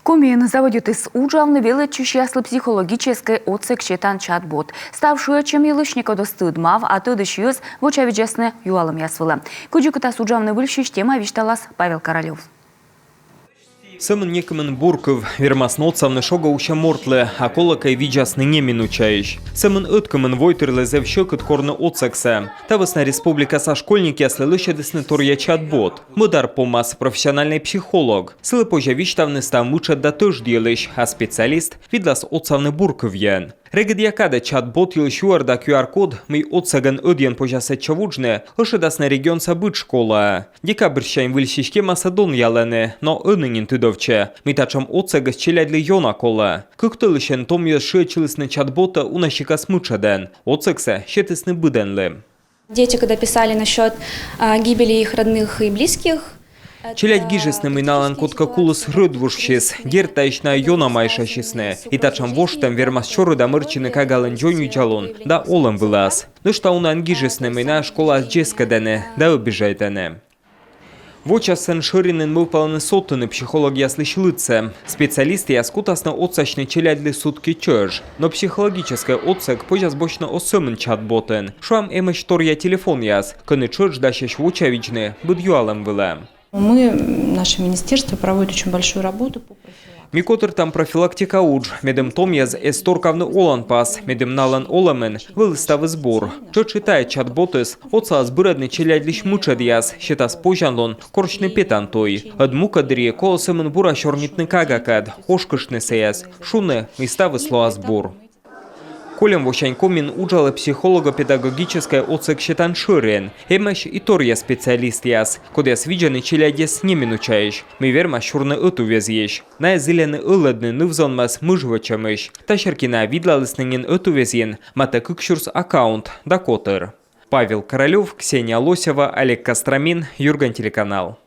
Комин заводит из уджавны величущий психологический отсек щетан чат-бот. Ставшую чем елышника достыдмав, а то дышьёз в очевидjasne юалом ясвыла. Куджуката суджавны выльщущ тема вишталас Павел Королев. Сымын некімін бурков, вермаснотсавны шога уша мортлы, а колакай виджасны не минучаиш. Сымын ыткымын войтырлы зевшекыт корны отсексе. Тавысна республика со школьники аслылыша десны торья чат-бот. Мыдар помас профессиональный психолог. Сылы позже вичтавны ста мучат да тоже делыш, а специалист видлас отсавны бурков ян. Регид якада чат-бот елшуар да QR-код мы отсаган одьян пожасе чавуджне, ошедас на регион событ школа. Декабрьщайн выльщишке масадон ялены, но önningen тудовче. Мы тачам отсагас челядли йона кола. Кыктылышен том ешечилыс на чат-бота унащика смычаден. Отсагсе щетысны быденлы. Дети, когда писали насчет гибели их родных и близких, Челядь гижесны миналан котка кулыс рыдвушшис, дертаишна йона майшашисны. И тачам воштам вермас чоры да мырчины кагалын джоню джалон, да олам вылаз. Ну что унан гижесны мина школа джескадене, да убежайтене. Вочасын шыринын мылпаланы соттыны психология слышлыце. Специалисты яскутасно отсачны челядли сутки чöж. Но психологический отсек пожас бочно осымын чат-ботын. Шуам эмыш торья телефон яс, кыны чöж дащащ вочавичны, быдюалым вылам. Наше министерство проводит очень большую работу по профилактике. Микотыр там профилактика удж, медем том яз эсторкавны олан пас, медем налан оламен, вылыставы сбор. Чо читает чат-ботыс, отца сбырадны челядлиш мучад яз, щетас пожанлон, корчны петантой. Адмука дри колосымын бура шорнитны кагакад, ошкышны сеяз, шуны, миставы слоа сбор. Колем вощань комин уджалы психолого-педагогическая отсек щетан шырен. Эмэш и торья специалист яс, кодяс виджаны челядес не минучаиш. Мы верма шурны эту везьеш. На зеленый ылладны нывзонмас мыжвачамыш. Ташеркина видлалыснынен эту везьен, мата кыкшурс аккаунт, да котыр. Павел Королев, Ксения Лосева, Олег Костромин, Юрган телеканал.